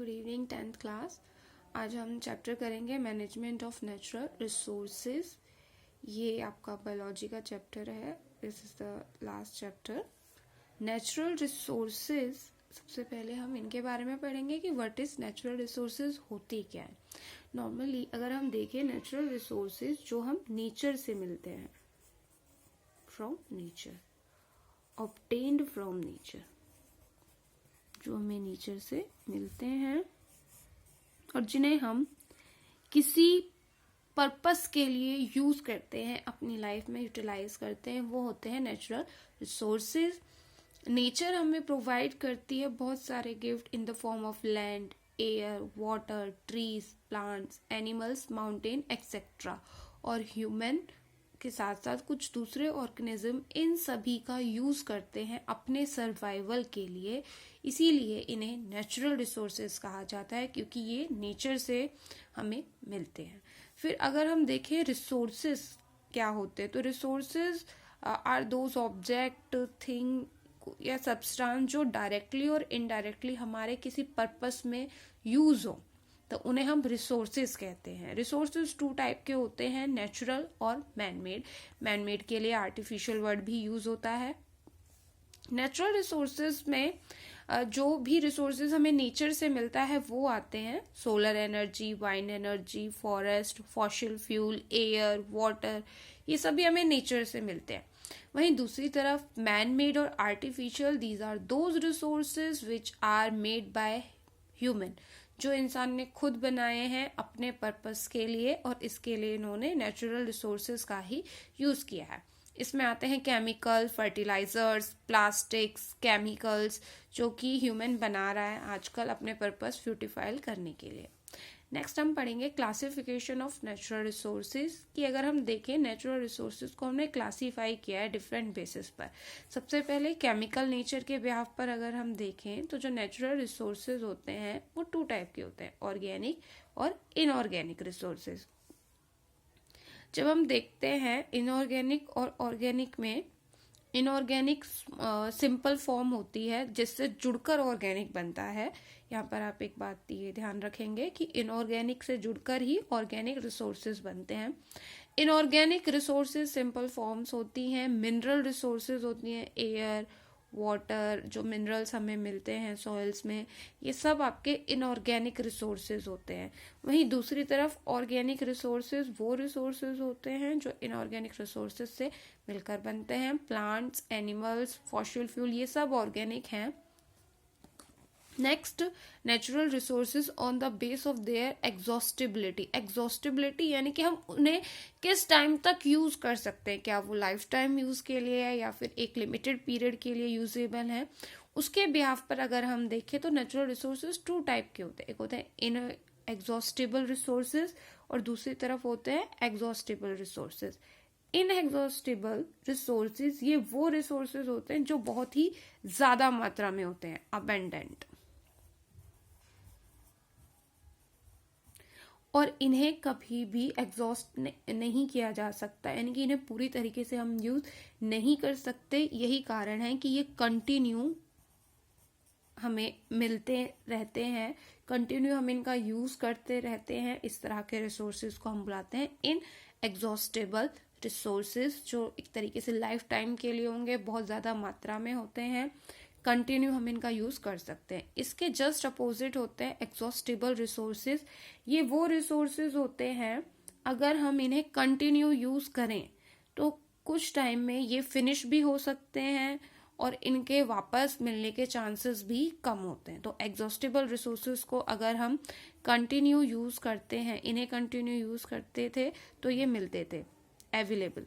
Good evening 10th class. आज हम chapter करेंगे मैनेजमेंट ऑफ नेचुरल रिसोर्सेज। ये आपका बायोलॉजी का चैप्टर है। This is the last chapter. Natural resources, सबसे पहले हम इनके बारे में पढ़ेंगे कि व्हाट इज नेचुरल रिसोर्सेज, होती क्या है। नॉर्मली अगर हम देखें नेचुरल रिसोर्सेज जो हम नेचर से मिलते हैं, from nature, obtained from nature, जो हमें नेचर से मिलते हैं और जिन्हें हम किसी पर्पस के लिए यूज करते हैं, अपनी लाइफ में यूटिलाइज करते हैं, वो होते हैं नेचुरल रिसोर्सेज। नेचर हमें प्रोवाइड करती है बहुत सारे gift in the form of land, air, water, trees, plants, animals, mountain etcetera. और ह्यूमन के साथ साथ कुछ दूसरे ऑर्गेनिज्म इन सभी का यूज करते हैं अपने सर्वाइवल के लिए। इसीलिए इन्हें नेचुरल रिसोर्सेज कहा जाता है, क्योंकि ये नेचर से हमें मिलते हैं। फिर अगर हम देखें रिसोर्सेज क्या होते हैं, तो resources are those object, thing या सब्सटेंस जो डायरेक्टली और इनडायरेक्टली हमारे किसी पर्पस में यूज हो, तो उन्हें हम रिसोर्सेज कहते हैं। रिसोर्सेज टू टाइप के होते हैं, नेचुरल और मैनमेड। मैनमेड के लिए आर्टिफिशियल वर्ड भी यूज होता है। नेचुरल रिसोर्सेज में जो भी रिसोर्सेज हमें नेचर से मिलता है वो आते हैं solar energy, wind energy, forest, fossil fuel, air, water, ये सभी हमें नेचर से मिलते हैं। वहीं दूसरी तरफ मैन मेड और artificial, these are those resources which are made by human, जो इंसान ने खुद बनाए हैं अपने पर्पस के लिए, और इसके लिए इन्होंने नेचुरल रिसोर्सेज का ही यूज किया है। इसमें आते हैं केमिकल, फर्टिलाइजर्स, प्लास्टिक्स, केमिकल्स, जो कि ह्यूमन बना रहा है आजकल अपने पर्पस फ्यूटिफाइल करने के लिए। नेक्स्ट हम पढ़ेंगे क्लासिफिकेशन ऑफ नेचुरल रिसोर्सेज, कि अगर हम देखें नेचुरल रिसोर्सेज को हमने क्लासीफाई किया है डिफरेंट बेसिस पर। सबसे पहले केमिकल नेचर के बिहाफ पर अगर हम देखें तो जो नेचुरल रिसोर्सेज होते हैं वो टू टाइप के होते हैं, ऑर्गेनिक और इनऑर्गेनिक रिसोर्सेज। जब हम देखते हैं इनऑर्गेनिक और ऑर्गेनिक में, इनऑर्गेनिक सिंपल फॉर्म होती है जिससे जुड़कर ऑर्गेनिक बनता है। यहाँ पर आप एक बात ये ध्यान रखेंगे कि इनऑर्गेनिक से जुड़कर ही ऑर्गेनिक रिसोर्सेज बनते हैं। इनऑर्गेनिक रिसोर्सेज सिंपल फॉर्म्स होती हैं। मिनरल रिसोर्सेज होती हैं, एयर, वाटर, जो मिनरल्स हमें मिलते हैं सॉइल्स में, ये सब आपके इनऑर्गेनिक रिसोर्सेज होते हैं। वहीं दूसरी तरफ ऑर्गेनिक रिसोर्सेज वो रिसोर्सेज होते हैं जो इनऑर्गेनिक रिसोर्सेज से मिलकर बनते हैं। प्लांट्स, एनिमल्स, फॉसिल फ्यूल, ये सब ऑर्गेनिक हैं। Next, natural resources on the base of their exhaustibility. Exhaustibility यानी कि हम उन्हें किस टाइम तक यूज कर सकते हैं, क्या वो लाइफ टाइम यूज के लिए है या फिर एक लिमिटेड पीरियड के लिए यूजेबल है, उसके बिहाफ पर अगर हम देखें तो नेचुरल रिसोर्सेज टू टाइप के होते हैं। एक होते हैं इन एग्जॉस्टिबल रिसोर्सेज और दूसरी तरफ होते हैं एग्जॉस्टिबल रिसोर्सेज। इनएग्जॉस्टिबल रिसोर्सेज ये वो रिसोर्सेज होते हैं जो बहुत ही ज्यादा मात्रा में होते हैं, अबेंडेंट, और इन्हें कभी भी एग्जॉस्ट नहीं किया जा सकता, यानी कि इन्हें पूरी तरीके से हम यूज नहीं कर सकते। यही कारण है कि ये कंटिन्यू हमें मिलते रहते हैं, कंटिन्यू हम इनका यूज करते रहते हैं। इस तरह के रिसोर्सेज को हम बुलाते हैं इन एग्जॉस्टेबल रिसोर्सेज, जो एक तरीके से लाइफ टाइम के लिए होंगे, बहुत ज्यादा मात्रा में होते हैं, कंटिन्यू हम इनका यूज कर सकते हैं। इसके जस्ट अपोजिट होते हैं एग्जॉस्टेबल रिसोर्सेज। ये वो रिसोर्सेज होते हैं अगर हम इन्हें कंटिन्यू यूज करें तो कुछ टाइम में ये फिनिश भी हो सकते हैं और इनके वापस मिलने के चांसेस भी कम होते हैं। तो एग्जॉस्टेबल रिसोर्सेज को अगर हम कंटिन्यू यूज करते हैं, इन्हें कंटिन्यू यूज करते थे तो ये मिलते थे, अवेलेबल।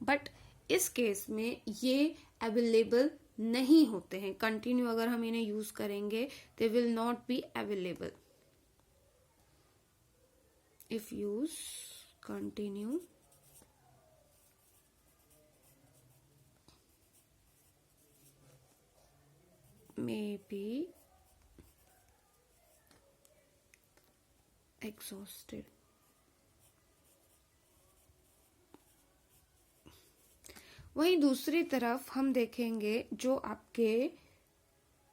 बट इस केस में ये अवेलेबल नहीं होते हैं। कंटिन्यू अगर हम इन्हें यूज करेंगे they will not be available. If use continue may be exhausted. वहीं दूसरी तरफ हम देखेंगे जो आपके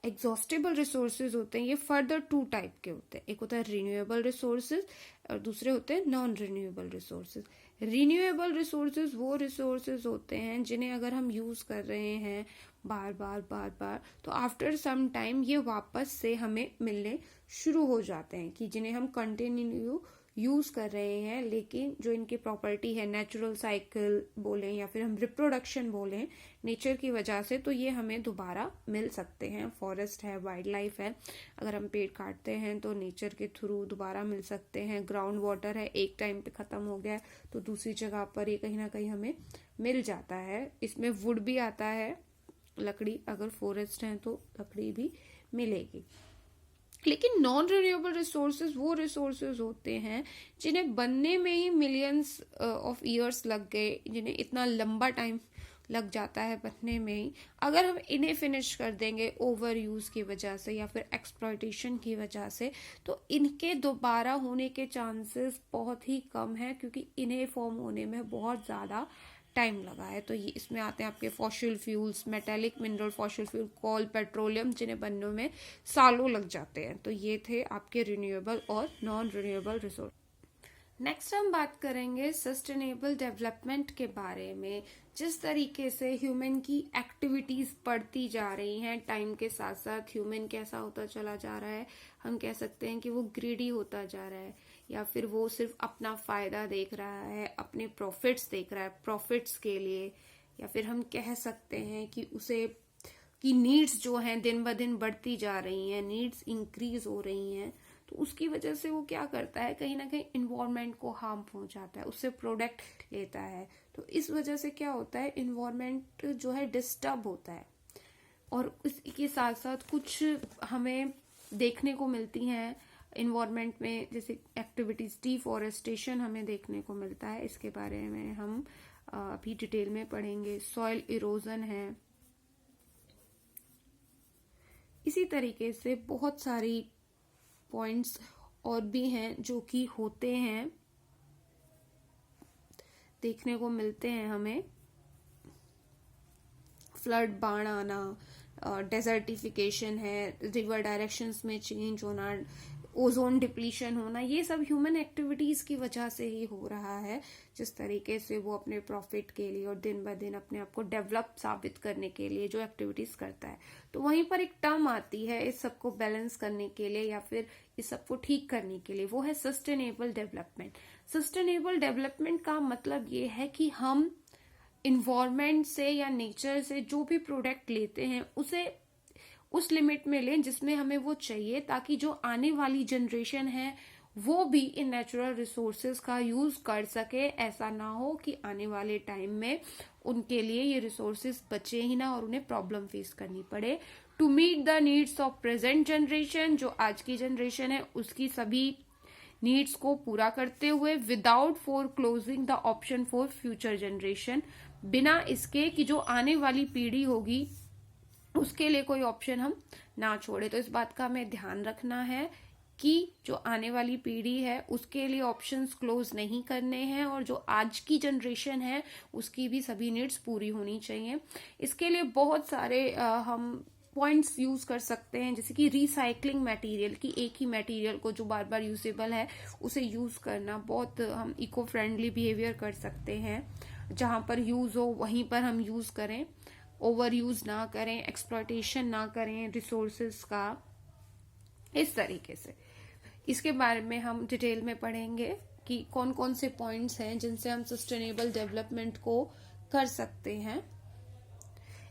एग्जॉस्टेबल रिसोर्सेज होते हैं, ये फर्दर 2 टाइप के होते हैं। एक होता है रिन्यूएबल रिसोर्सेज और दूसरे होते हैं non renewable resources. Renewable resources वो रिसोर्सेज होते हैं जिन्हें अगर हम यूज कर रहे हैं बार बार तो आफ्टर सम टाइम ये वापस से हमें मिलने शुरू हो जाते हैं, कि जिन्हें हम कंटिन्यू यूज कर रहे हैं, लेकिन जो इनकी प्रॉपर्टी है नेचुरल साइकिल बोलें या फिर हम रिप्रोडक्शन बोलें नेचर की वजह से, तो ये हमें दोबारा मिल सकते हैं। फॉरेस्ट है, वाइल्ड लाइफ है, अगर हम पेड़ काटते हैं तो नेचर के थ्रू दोबारा मिल सकते हैं। ग्राउंड वाटर है, एक टाइम पे खत्म हो गया तो दूसरी जगह पर ये कहीं ना कहीं हमें मिल जाता है। इसमें वुड भी आता है, लकड़ी, अगर फॉरेस्ट है तो लकड़ी भी मिलेगी। लेकिन नॉन रिन्यूएबल रिसोर्सेज वो रिसोर्सेज होते हैं जिन्हें बनने में ही मिलियंस ऑफ ईयर्स लग गए, जिन्हें इतना लंबा टाइम लग जाता है बनने में ही। अगर हम इन्हें फिनिश कर देंगे ओवर यूज की वजह से या फिर एक्सप्लॉयटेशन की वजह से, तो इनके दोबारा होने के चांसेस बहुत ही कम है, क्योंकि इन्हें फॉर्म होने में बहुत ज्यादा टाइम लगा है। तो ये इसमें आते हैं आपके fossil fuels, metallic mineral fossil fuel, coal, petroleum, जिन्हें बनने में सालों लग जाते हैं। तो ये थे आपके रिन्यूएबल और नॉन रिन्यूएबल रिसोर्स। नेक्स्ट हम बात करेंगे सस्टेनेबल डेवलपमेंट के बारे में। जिस तरीके से ह्यूमन की एक्टिविटीज बढ़ती जा रही हैं टाइम के साथ साथ, ह्यूमन कैसा होता चला जा रहा है, हम कह सकते हैं कि वो ग्रीडी होता जा रहा है, या फिर वो सिर्फ अपना फायदा देख रहा है, अपने प्रॉफिट्स देख रहा है प्रॉफिट्स के लिए, या फिर हम कह सकते हैं कि उसे की नीड्स जो हैं दिन ब दिन बढ़ती जा रही हैं, नीड्स इंक्रीज हो रही हैं। तो उसकी वजह से वो क्या करता है, कहीं ना कहीं इन्वायरमेंट को हार्म पहुंचाता है, उससे प्रोडक्ट लेता है। तो इस वजह से क्या होता है, इन्वायरमेंट जो है डिस्टर्ब होता है। और इसके साथ साथ कुछ हमें देखने को मिलती हैं इन्वायरमेंट में, जैसे एक्टिविटीज, डिफॉरेस्टेशन हमें देखने को मिलता है। इसके बारे में हम अभी डिटेल में पढ़ेंगे। सॉइल इरोजन है, इसी तरीके से बहुत सारी पॉइंट्स और भी हैं जो कि होते हैं, देखने को मिलते हैं हमें। फ्लड, बाढ़ आना, डेजर्टिफिकेशन है, रिवर डायरेक्शंस में चेंज होना, ओजोन डिप्लीशन होना, ये सब ह्यूमन एक्टिविटीज की वजह से ही हो रहा है। जिस तरीके से वो अपने प्रॉफिट के लिए और दिन ब दिन अपने आप को डेवलप साबित करने के लिए जो एक्टिविटीज करता है। तो वहीं पर एक टर्म आती है इस सबको बैलेंस करने के लिए या फिर इस सबको ठीक करने के लिए, वो है सस्टेनेबल डेवलपमेंट। सस्टेनेबल डेवलपमेंट का मतलब ये है कि हम इन्वायरमेंट से या नेचर से जो भी प्रोडक्ट लेते हैं उसे उस लिमिट में लें जिसमें हमें वो चाहिए, ताकि जो आने वाली जनरेशन है वो भी इन नेचुरल रिसोर्सेज का यूज कर सके। ऐसा ना हो कि आने वाले टाइम में उनके लिए ये रिसोर्सेज बचे ही ना और उन्हें प्रॉब्लम फेस करनी पड़े। To meet the needs of present generation, जो आज की जनरेशन है उसकी सभी नीड्स को पूरा करते हुए, without for closing the option for future generation, बिना इसके कि जो आने वाली पीढ़ी होगी उसके लिए कोई ऑप्शन हम ना छोड़े। तो इस बात का हमें ध्यान रखना है कि जो आने वाली पीढ़ी है उसके लिए ऑप्शंस क्लोज नहीं करने हैं, और जो आज की जनरेशन है उसकी भी सभी नीड्स पूरी होनी चाहिए। इसके लिए बहुत सारे हम पॉइंट्स यूज कर सकते हैं, जैसे कि रिसाइकलिंग मटेरियल, की एक ही मटेरियल को जो बार बार यूजेबल है उसे यूज करना। बहुत हम इको फ्रेंडली बिहेवियर कर सकते हैं, जहां पर यूज हो वहीं पर हम यूज करें, ओवर यूज ना करें, एक्सप्लॉयटेशन ना करें रिसोर्सेज का, इस तरीके से। इसके बारे में हम डिटेल में पढ़ेंगे कि कौन कौन से पॉइंट्स हैं जिनसे हम सस्टेनेबल डेवलपमेंट को कर सकते हैं।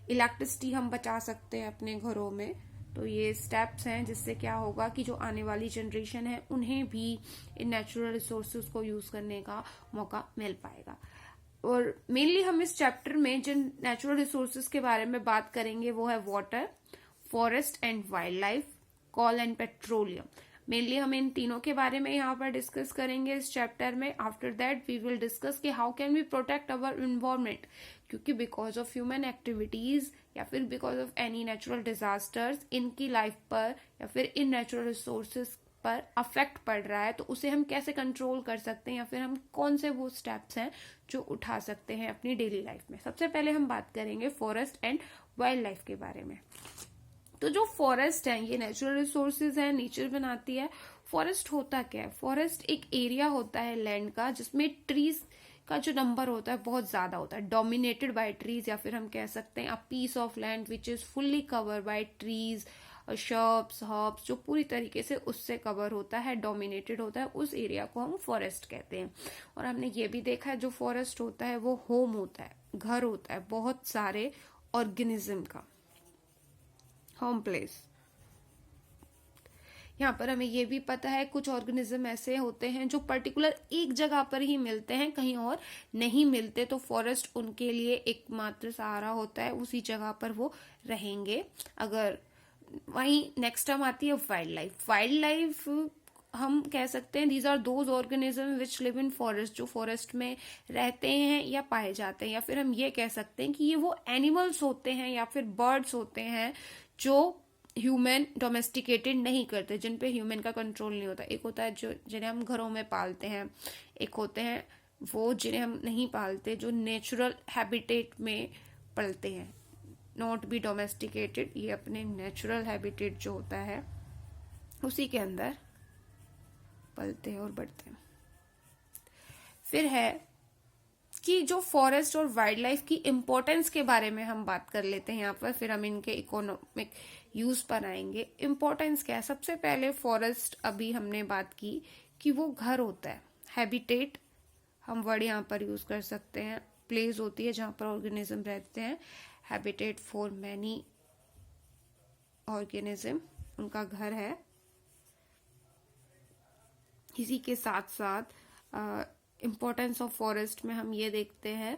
इलेक्ट्रिसिटी हम बचा सकते हैं अपने घरों में, तो ये स्टेप्स हैं जिससे क्या होगा कि जो आने वाली जनरेशन है उन्हें भी इन नेचुरल रिसोर्सेज को यूज करने का मौका मिल पाएगा। और मेनली हम इस चैप्टर में जिन नेचुरल रिसोर्सेज के बारे में बात करेंगे वो है water, forest and wildlife, coal and petroleum. Mainly हम इन तीनों के बारे में यहाँ पर डिस्कस करेंगे इस चैप्टर में। After that we will discuss कि how can we protect our environment, क्योंकि बिकॉज ऑफ ह्यूमन एक्टिविटीज या फिर because of any natural disasters इनकी लाइफ पर या फिर इन नेचुरल रिसोर्सेज पर अफेक्ट पड़ रहा है तो उसे हम कैसे कंट्रोल कर सकते हैं, या फिर हम कौन से वो स्टेप्स हैं जो उठा सकते हैं अपनी डेली लाइफ में। सबसे पहले हम बात करेंगे फॉरेस्ट एंड वाइल्ड लाइफ के बारे में। तो जो फॉरेस्ट है ये नेचुरल रिसोर्सेज है, नेचर बनाती है। फॉरेस्ट होता क्या है? फॉरेस्ट एक एरिया होता है लैंड का जिसमें ट्रीज का जो नंबर होता है बहुत ज्यादा होता है, डोमिनेटेड बाय ट्रीज, या फिर हम कह सकते हैं a piece of land which is fully covered by trees, shrubs, herbs, जो पूरी तरीके से उससे कवर होता है, डोमिनेटेड होता है, उस एरिया को हम फॉरेस्ट कहते हैं। और हमने ये भी देखा है जो फॉरेस्ट होता है वो होम होता है, घर होता है बहुत सारे ऑर्गेनिज्म का, होम प्लेस। यहाँ पर हमें ये भी पता है कुछ ऑर्गेनिज्म ऐसे होते हैं जो पर्टिकुलर एक जगह पर ही मिलते हैं, कहीं और नहीं मिलते, तो फॉरेस्ट उनके लिए एकमात्र सहारा होता है, उसी जगह पर वो रहेंगे। अगर वहीं नेक्स्ट हम आती है वाइल्ड लाइफ। वाइल्ड लाइफ हम कह सकते हैं these are those organism which live in forest, जो फॉरेस्ट में रहते हैं या पाए जाते हैं, या फिर हम ये कह सकते हैं कि ये वो एनिमल्स होते हैं या फिर बर्ड्स होते हैं जो ह्यूमन डोमेस्टिकेटेड नहीं करते, जिन पे ह्यूमन का कंट्रोल नहीं होता। एक होता है जो जिन्हें हम घरों में पालते हैं, एक होते हैं वो जिन्हें हम नहीं पालते, जो नेचुरल हैबिटेट में पलते हैं, नॉट बी डोमेस्टिकेटेड, ये अपने नेचुरल हैबिटेट जो होता है उसी के अंदर पलते हैं और बढ़ते हैं। फिर है कि जो फॉरेस्ट और वाइल्ड लाइफ की इम्पोर्टेंस के बारे में हम बात कर लेते हैं यहाँ पर, फिर हम इनके इकोनॉमिक यूज पर आएंगे। इम्पोर्टेंस क्या है? सबसे पहले फॉरेस्ट, अभी हमने बात की कि वो घर होता है, हैबिटेट हम वर्ड यहाँ पर यूज कर सकते हैं, प्लेस होती है जहां पर ऑर्गेनिज्म रहते हैं, हैबिटेट फॉर मैनी ऑर्गेनिज्म, उनका घर है। इसी के साथ साथ इम्पोर्टेंस ऑफ फॉरेस्ट में हम ये देखते हैं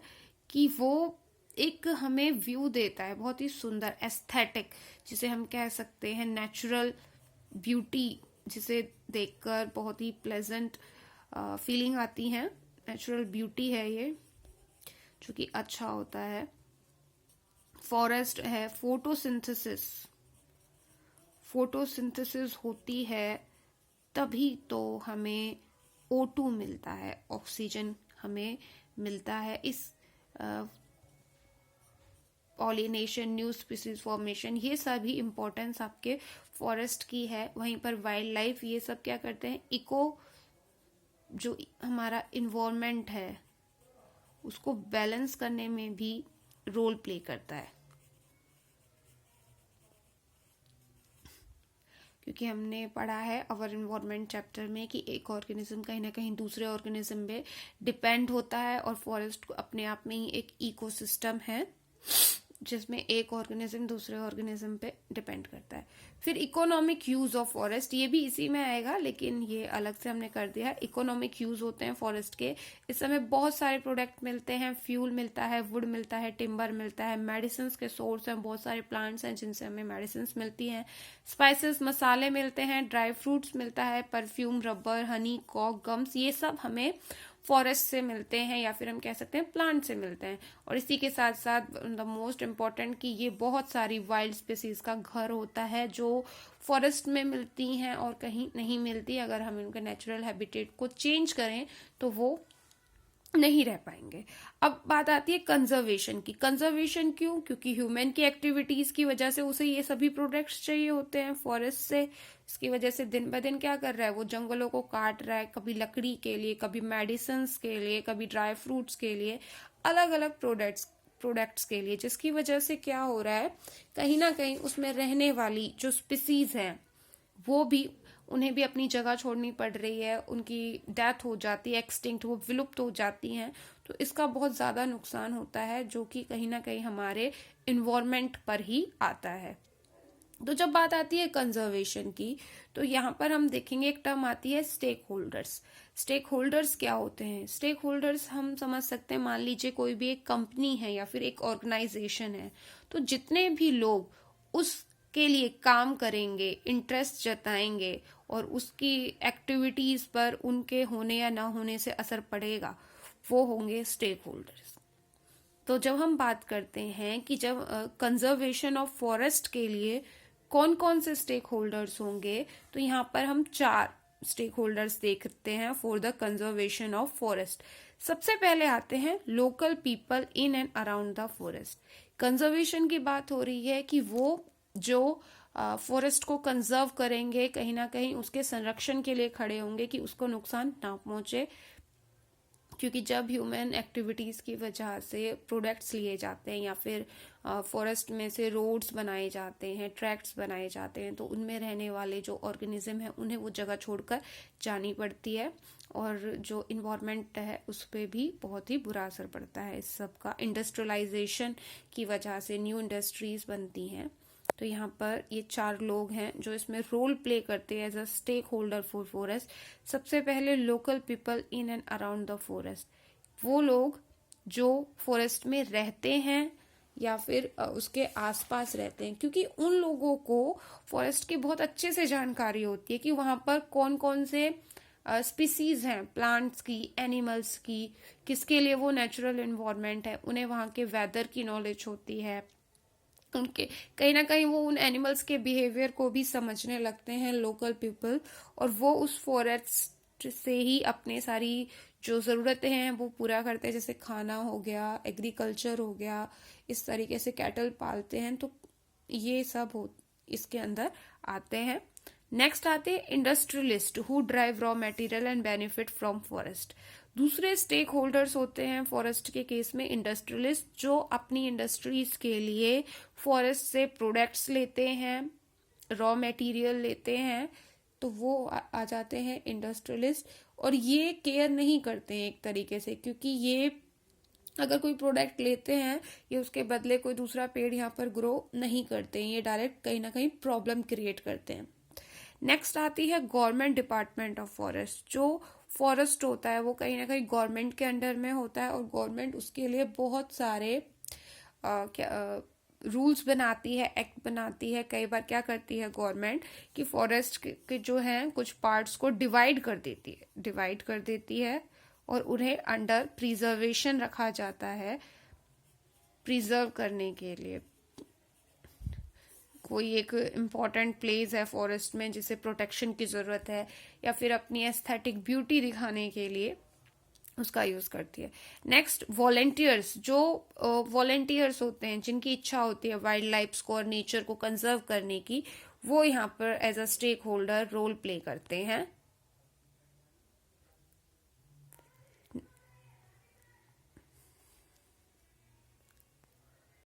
कि वो एक हमें व्यू देता है बहुत ही सुंदर, एस्थेटिक, जिसे हम कह सकते हैं नेचुरल ब्यूटी, जिसे देखकर बहुत ही प्लेजेंट फीलिंग आती है। नेचुरल ब्यूटी है ये, जो कि अच्छा होता है। फॉरेस्ट है फोटोसिंथेसिस, फोटोसिंथेसिस होती है तभी तो हमें O2 मिलता है, ऑक्सीजन हमें मिलता है। इस पॉलिनेशन, न्यू स्पीसीज फॉर्मेशन, ये सभी इंपॉर्टेंस आपके फॉरेस्ट की है। वहीं पर वाइल्ड लाइफ ये सब क्या करते हैं, इको, जो हमारा इन्वायरमेंट है उसको बैलेंस करने में भी रोल प्ले करता है। क्योंकि हमने पढ़ा है अवर इन्वायरमेंट चैप्टर में कि एक ऑर्गेनिज्म कहीं ना कहीं दूसरे ऑर्गेनिज्म पे डिपेंड होता है, और फॉरेस्ट अपने आप में ही एक इकोसिस्टम है जिसमें एक ऑर्गेनिज्म दूसरे ऑर्गेनिज्म पे डिपेंड करता है। फिर इकोनॉमिक यूज ऑफ फॉरेस्ट, ये भी इसी में आएगा लेकिन ये अलग से हमने कर दिया है। इकोनॉमिक यूज होते हैं फॉरेस्ट के, इस समय बहुत सारे प्रोडक्ट मिलते हैं, फ्यूल मिलता है, वुड मिलता है, टिम्बर मिलता है, मेडिसिन के सोर्स हैं, बहुत सारे प्लांट्स हैं जिनसे हमें मेडिसिन मिलती हैं, स्पाइसेस, मसाले मिलते हैं, ड्राई फ्रूट्स मिलता है, परफ्यूम, रबर, हनी, कॉक, गम्स, ये सब हमें फॉरेस्ट से मिलते हैं, या फिर हम कह सकते हैं प्लांट से मिलते हैं। और इसी के साथ साथ द मोस्ट इम्पॉर्टेंट कि ये बहुत सारी वाइल्ड स्पीसीज का घर होता है जो फॉरेस्ट में मिलती हैं और कहीं नहीं मिलती। अगर हम उनके नेचुरल हैबिटेट को चेंज करें तो वो नहीं रह पाएंगे। अब बात आती है कंजर्वेशन की। कंजर्वेशन क्यों? क्योंकि ह्यूमन की एक्टिविटीज की वजह से उसे ये सभी प्रोडक्ट्स चाहिए होते हैं फॉरेस्ट से। इसकी वजह से दिन ब दिन क्या कर रहा है, वो जंगलों को काट रहा है, कभी लकड़ी के लिए, कभी मेडिसिन के लिए, कभी ड्राई फ्रूट्स के लिए, अलग अलग प्रोडक्ट्स के लिए, जिसकी वजह से क्या हो रहा है, कहीं ना कहीं उसमें रहने वाली जो स्पीसीज हैं वो भी, उन्हें भी अपनी जगह छोड़नी पड़ रही है, उनकी डेथ हो जाती है, एक्सटिंक्ट, वो विलुप्त हो जाती हैं। तो इसका बहुत ज़्यादा नुकसान होता है जो कि कहीं ना कहीं हमारे इन्वायरमेंट पर ही आता है। तो जब बात आती है कंजर्वेशन की तो यहाँ पर हम देखेंगे एक टर्म आती है स्टेक होल्डर्स। स्टेक होल्डर्स क्या होते हैं? स्टेक होल्डर्स हम समझ सकते हैं, मान लीजिए कोई भी एक कंपनी है या फिर एक ऑर्गेनाइजेशन है, तो जितने भी लोग उसके लिए काम करेंगे, इंटरेस्ट जताएंगे और उसकी एक्टिविटीज पर उनके होने या ना होने से असर पड़ेगा, वो होंगे स्टेक होल्डर्स। तो जब हम बात करते हैं कि जब कंजर्वेशन ऑफ फॉरेस्ट के लिए कौन कौन से स्टेक होल्डर्स होंगे, तो यहाँ पर हम 4 स्टेक होल्डर्स देखते हैं for the conservation of forest. सबसे पहले आते हैं local people in and around the forest. Conservation की बात हो रही है कि वो जो फॉरेस्ट को कंजर्व करेंगे, कहीं ना कहीं उसके संरक्षण के लिए खड़े होंगे कि उसको नुकसान ना पहुंचे, क्योंकि जब ह्यूमन एक्टिविटीज की वजह से प्रोडक्ट्स लिए जाते हैं या फिर फॉरेस्ट में से रोड्स बनाए जाते हैं, ट्रैक्ट्स बनाए जाते हैं, तो उनमें रहने वाले जो ऑर्गेनिज्म है उन्हें वो जगह छोड़कर जानी पड़ती है, और जो इन्वायरमेंट है उस पर भी बहुत ही बुरा असर पड़ता है इस सब का। इंडस्ट्रियलाइजेशन की वजह से न्यू इंडस्ट्रीज बनती हैं। तो यहाँ पर ये 4 लोग हैं जो इसमें रोल प्ले करते हैं as a stakeholder for forest. सबसे पहले local people in and around the forest, वो लोग जो फॉरेस्ट में रहते हैं या फिर उसके आसपास रहते हैं, क्योंकि उन लोगों को फॉरेस्ट की बहुत अच्छे से जानकारी होती है कि वहां पर कौन कौन से स्पीसीज हैं, प्लांट्स की, एनिमल्स की, किसके लिए वो नेचुरल एनवायरनमेंट है, उन्हें वहां के वेदर की नॉलेज होती है, उनके कहीं ना कहीं वो उन एनिमल्स के बिहेवियर को भी समझने लगते हैं लोकल पीपल, और वो उस फॉरेस्ट से ही अपने सारी जो ज़रूरतें हैं वो पूरा करते हैं, जैसे खाना हो गया, एग्रीकल्चर हो गया, इस तरीके से कैटल पालते हैं, तो ये सब हो इसके अंदर आते हैं। नेक्स्ट आते हैं industrialist who drive raw material and benefit from forest. दूसरे स्टेक होल्डर्स होते हैं फॉरेस्ट के केस में इंडस्ट्रियलिस्ट, जो अपनी इंडस्ट्रीज के लिए फॉरेस्ट से प्रोडक्ट्स लेते हैं, रॉ मटेरियल लेते हैं, तो वो आ जाते हैं इंडस्ट्रियलिस्ट। और ये केयर नहीं करते हैं एक तरीके से, क्योंकि ये अगर कोई प्रोडक्ट लेते हैं, ये उसके बदले कोई दूसरा पेड़ यहाँ पर ग्रो नहीं करते हैं, ये डायरेक्ट कहीं ना कहीं प्रॉब्लम क्रिएट करते हैं। नेक्स्ट आती है गवर्नमेंट डिपार्टमेंट ऑफ फॉरेस्ट। जो फॉरेस्ट होता है वो कहीं ना कहीं गवर्नमेंट के अंडर में होता है, और गवर्नमेंट उसके लिए बहुत सारे रूल्स बनाती है, एक्ट बनाती है। कई बार क्या करती है गवर्नमेंट कि फॉरेस्ट के जो हैं कुछ पार्ट्स को डिवाइड कर देती है और उन्हें अंडर प्रिजर्वेशन रखा जाता है, प्रिजर्व करने के लिए। कोई एक इम्पॉर्टेंट प्लेस है फॉरेस्ट में जिसे प्रोटेक्शन की ज़रूरत है, या फिर अपनी एस्थेटिक ब्यूटी दिखाने के लिए उसका यूज़ करती है। नेक्स्ट वॉलेंटियर्स, जो वॉलेंटियर्स होते हैं जिनकी इच्छा होती है वाइल्ड लाइफ को और नेचर को कंजर्व करने की, वो यहाँ पर as a stakeholder role play करते हैं।